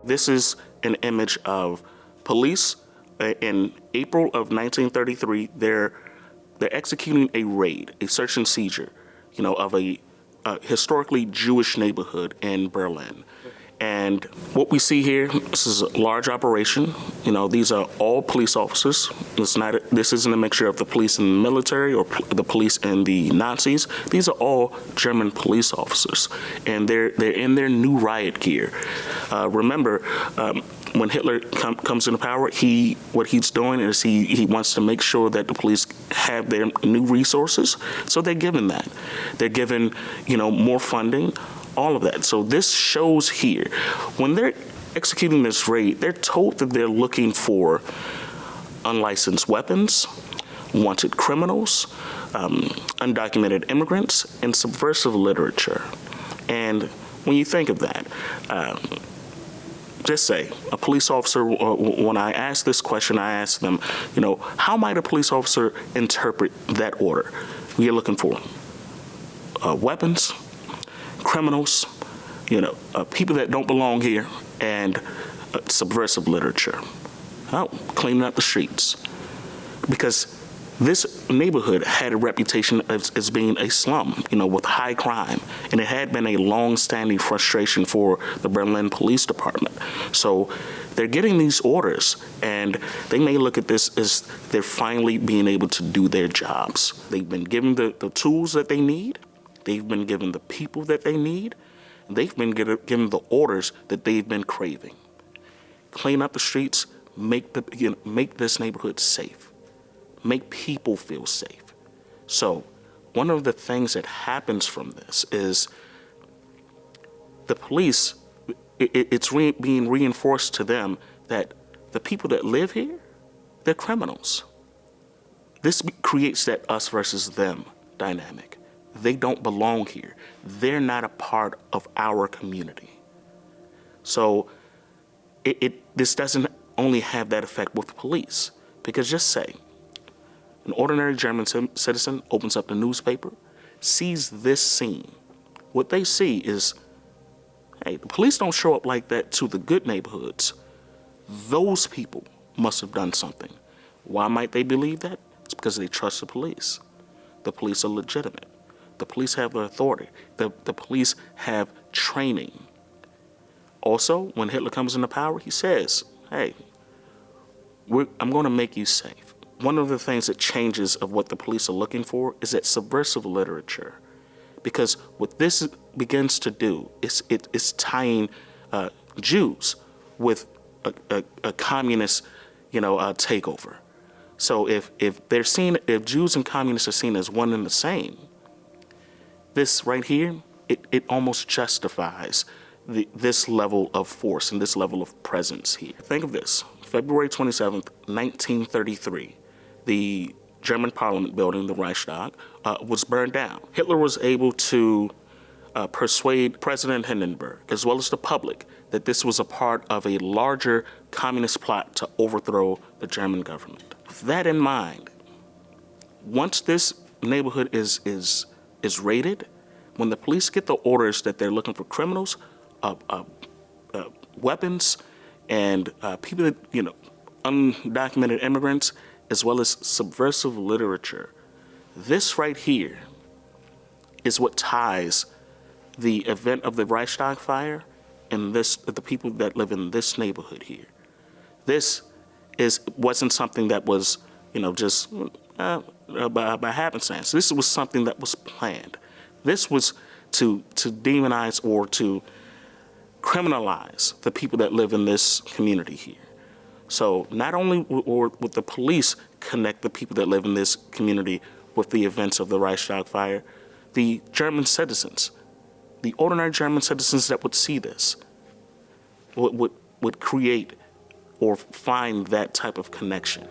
This is an image of police in April of 1933. They're executing a raid, a search and seizure, of a historically Jewish neighborhood in Berlin. And what we see here, this is a large operation. These are all police officers. This isn't a mixture of the police and the military or the police and the Nazis. These are all German police officers, and they're in their new riot gear. Remember, when Hitler comes into power, what he's doing is he wants to make sure that the police have their new resources. So they're given that. They're given, more funding. All of that. So this shows here, when they're executing this raid, they're told that they're looking for unlicensed weapons, wanted criminals, undocumented immigrants, and subversive literature. And when you think of that, just say, a police officer, when I ask this question, I ask them, how might a police officer interpret that order? We're looking for weapons, criminals, people that don't belong here, and subversive literature. Cleaning up the streets. Because this neighborhood had a reputation as being a slum, with high crime, and it had been a long-standing frustration for the Berlin Police Department. So they're getting these orders, and they may look at this as they're finally being able to do their jobs. They've been given the tools that they need. They've been given the people that they need. And they've been given the orders that they've been craving. Clean up the streets, make this neighborhood safe. Make people feel safe. So one of the things that happens from this is the police, it's being reinforced to them that the people that live here, they're criminals. This creates that us versus them dynamic. They don't belong here. They're not a part of our community. So this doesn't only have that effect with police, because just say an ordinary German citizen opens up the newspaper, sees this scene. What they see is, hey, the police don't show up like that to the good neighborhoods. Those people must have done something. Why might they believe that? It's because they trust the police. The police are legitimate. The police have the authority. The police have training. Also, when Hitler comes into power, he says, hey, I'm going to make you safe. One of the things that changes of what the police are looking for is that subversive literature. Because what this begins to do is it's tying Jews with a communist, takeover. So if Jews and communists are seen as one and the same, this right here, it almost justifies this level of force and this level of presence here. Think of this. February 27th, 1933, the German parliament building, the Reichstag, was burned down. Hitler was able to persuade President Hindenburg, as well as the public, that this was a part of a larger communist plot to overthrow the German government. With that in mind, once this neighborhood is raided, when the police get the orders that they're looking for criminals, weapons, and people that, undocumented immigrants, as well as subversive literature, this right here is what ties the event of the Reichstag fire and the people that live in this neighborhood here. This wasn't something that was, just by happenstance. This was something that was planned. This was to demonize or to criminalize the people that live in this community here. So not only would the police connect the people that live in this community with the events of the Reichstag fire, the German citizens, the ordinary German citizens that would see this, would create or find that type of connection.